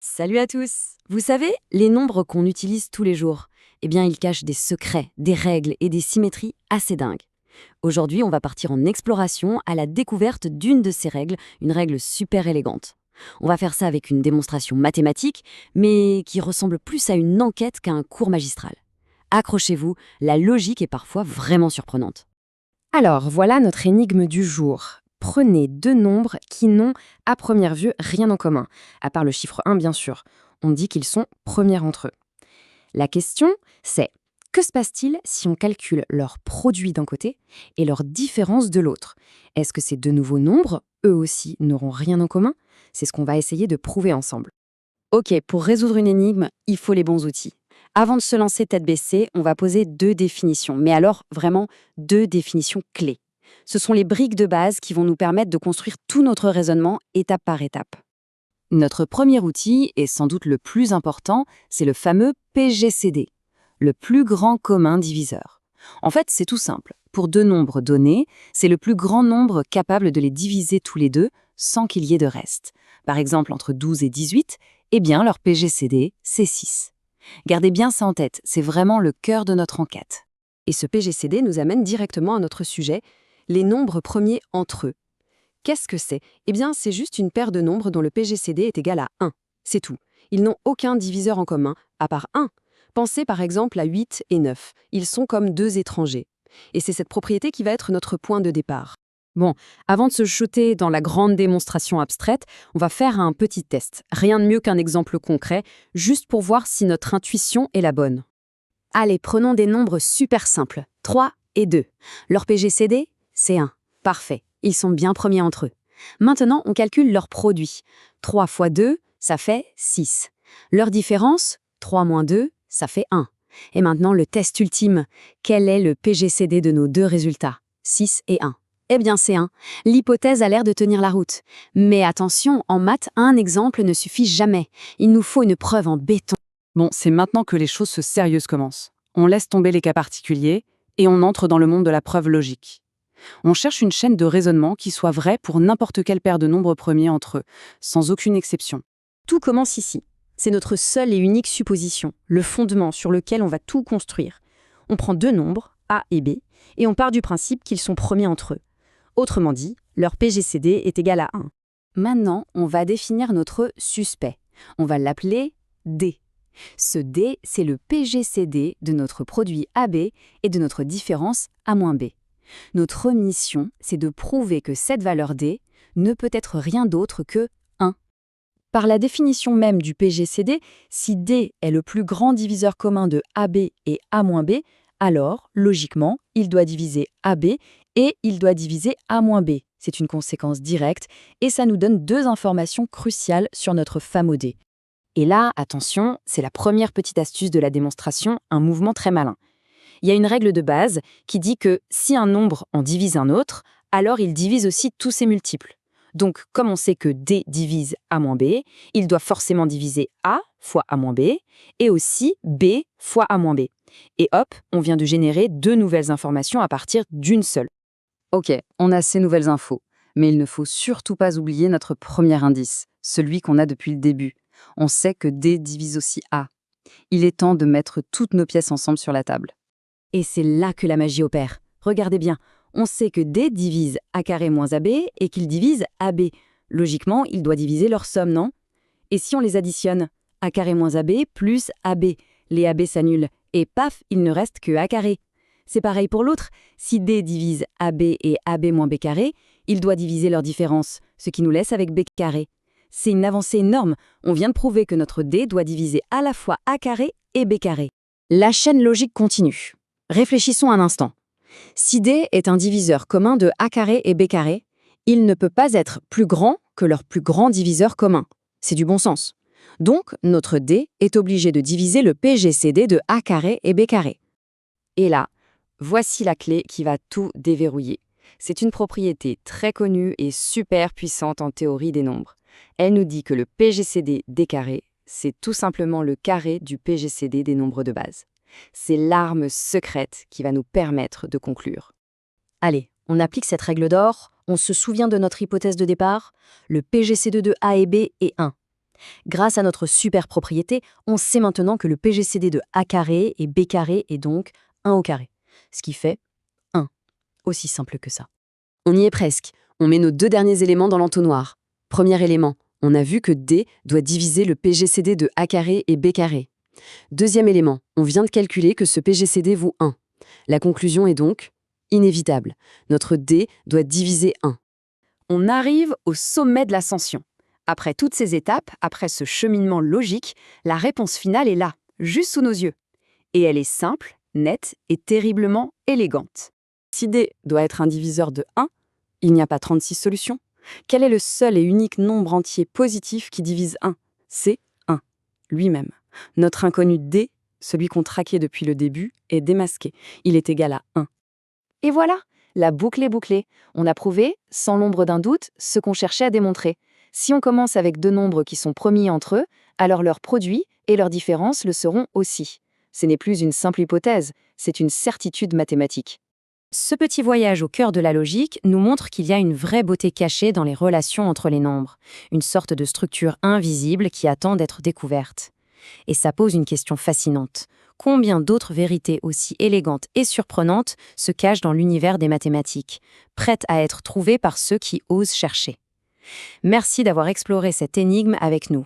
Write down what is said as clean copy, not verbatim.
Salut à tous. Vous savez, les nombres qu'on utilise tous les jours, ils cachent des secrets, des règles et des symétries assez dingues. Aujourd'hui, on va partir en exploration à la découverte d'une de ces règles, une règle super élégante. On va faire ça avec une démonstration mathématique, mais qui ressemble plus à une enquête qu'à un cours magistral. Accrochez-vous, la logique est parfois vraiment surprenante. Alors, voilà notre énigme du jour. Prenez deux nombres qui n'ont, à première vue, rien en commun, à part le chiffre 1 bien sûr. On dit qu'ils sont premiers entre eux. La question, c'est que se passe-t-il si on calcule leur produit d'un côté et leur différence de l'autre? Est-ce que ces deux nouveaux nombres, eux aussi, n'auront rien en commun? C'est ce qu'on va essayer de prouver ensemble. Ok, pour résoudre une énigme, il faut les bons outils. Avant de se lancer tête baissée, on va poser deux définitions, mais alors vraiment deux définitions clés. Ce sont les briques de base qui vont nous permettre de construire tout notre raisonnement étape par étape. Notre premier outil, et sans doute le plus important, c'est le fameux PGCD, le plus grand commun diviseur. En fait, c'est tout simple. Pour deux nombres donnés, c'est le plus grand nombre capable de les diviser tous les deux sans qu'il y ait de reste. Par exemple, entre 12 et 18, leur PGCD, c'est 6. Gardez bien ça en tête, c'est vraiment le cœur de notre enquête. Et ce PGCD nous amène directement à notre sujet, les nombres premiers entre eux. Qu'est-ce que c'est? C'est juste une paire de nombres dont le PGCD est égal à 1. C'est tout. Ils n'ont aucun diviseur en commun, à part 1. Pensez par exemple à 8 et 9. Ils sont comme deux étrangers. Et c'est cette propriété qui va être notre point de départ. Bon, avant de se jeter dans la grande démonstration abstraite, on va faire un petit test. Rien de mieux qu'un exemple concret, juste pour voir si notre intuition est la bonne. Allez, prenons des nombres super simples, 3 et 2. Leur PGCD, c'est 1. Parfait, ils sont bien premiers entre eux. Maintenant, on calcule leur produit. 3 fois 2, ça fait 6. Leur différence, 3 moins 2, ça fait 1. Et maintenant, le test ultime. Quel est le PGCD de nos deux résultats? 6 et 1. C'est 1. L'hypothèse a l'air de tenir la route. Mais attention, en maths, un exemple ne suffit jamais. Il nous faut une preuve en béton. Bon, c'est maintenant que les choses sérieuses commencent. On laisse tomber les cas particuliers et on entre dans le monde de la preuve logique. On cherche une chaîne de raisonnement qui soit vraie pour n'importe quelle paire de nombres premiers entre eux, sans aucune exception. Tout commence ici. C'est notre seule et unique supposition, le fondement sur lequel on va tout construire. On prend deux nombres, A et B, et on part du principe qu'ils sont premiers entre eux. Autrement dit, leur PGCD est égal à 1. Maintenant, on va définir notre suspect. On va l'appeler D. Ce D, c'est le PGCD de notre produit AB et de notre différence A-B. Notre mission, c'est de prouver que cette valeur D ne peut être rien d'autre que 1. Par la définition même du PGCD, si D est le plus grand diviseur commun de AB et A-B, alors, logiquement, il doit diviser AB et il doit diviser A-B. C'est une conséquence directe et ça nous donne deux informations cruciales sur notre fameux D. Et là, attention, c'est la première petite astuce de la démonstration, un mouvement très malin. Il y a une règle de base qui dit que si un nombre en divise un autre, alors il divise aussi tous ses multiples. Donc, comme on sait que D divise A-B, il doit forcément diviser A fois A-B et aussi B fois A-B. Et hop, on vient de générer deux nouvelles informations à partir d'une seule. Ok, on a ces nouvelles infos, mais il ne faut surtout pas oublier notre premier indice, celui qu'on a depuis le début. On sait que D divise aussi A. Il est temps de mettre toutes nos pièces ensemble sur la table. Et c'est là que la magie opère. Regardez bien, on sait que D divise A carré moins AB et qu'il divise AB. Logiquement, il doit diviser leur somme, non? Et si on les additionne? A carré moins AB plus AB. Les AB s'annulent. Et paf, il ne reste que A carré. C'est pareil pour l'autre. Si D divise AB et AB moins B carré, il doit diviser leur différence, ce qui nous laisse avec B carré. C'est une avancée énorme. On vient de prouver que notre D doit diviser à la fois A carré et B carré. La chaîne logique continue. Réfléchissons un instant. Si D est un diviseur commun de A carré et B carré, il ne peut pas être plus grand que leur plus grand diviseur commun. C'est du bon sens. Donc, notre D est obligé de diviser le PGCD de A carré et B carré. Et là, voici la clé qui va tout déverrouiller. C'est une propriété très connue et super puissante en théorie des nombres. Elle nous dit que le PGCD D carré, c'est tout simplement le carré du PGCD des nombres de base. C'est l'arme secrète qui va nous permettre de conclure. Allez, on applique cette règle d'or, on se souvient de notre hypothèse de départ, le PGCD de A et B est 1. Grâce à notre super propriété, on sait maintenant que le PGCD de A carré et B carré est donc 1 au carré, ce qui fait 1. Aussi simple que ça. On y est presque. On met nos 2 derniers éléments dans l'entonnoir. Premier élément, on a vu que D doit diviser le PGCD de A carré et B carré. Deuxième élément, on vient de calculer que ce PGCD vaut 1. La conclusion est donc inévitable. Notre D doit diviser 1. On arrive au sommet de l'ascension. Après toutes ces étapes, après ce cheminement logique, la réponse finale est là, juste sous nos yeux. Et elle est simple, nette et terriblement élégante. Si D doit être un diviseur de 1, il n'y a pas 36 solutions. Quel est le seul et unique nombre entier positif qui divise 1? C'est 1, lui-même. Notre inconnu D, celui qu'on traquait depuis le début, est démasqué. Il est égal à 1. Et voilà, la boucle est bouclée. On a prouvé, sans l'ombre d'un doute, ce qu'on cherchait à démontrer. Si on commence avec 2 nombres qui sont premiers entre eux, alors leurs produits et leurs différences le seront aussi. Ce n'est plus une simple hypothèse, c'est une certitude mathématique. Ce petit voyage au cœur de la logique nous montre qu'il y a une vraie beauté cachée dans les relations entre les nombres, une sorte de structure invisible qui attend d'être découverte. Et ça pose une question fascinante. Combien d'autres vérités aussi élégantes et surprenantes se cachent dans l'univers des mathématiques, prêtes à être trouvées par ceux qui osent chercher? Merci d'avoir exploré cette énigme avec nous.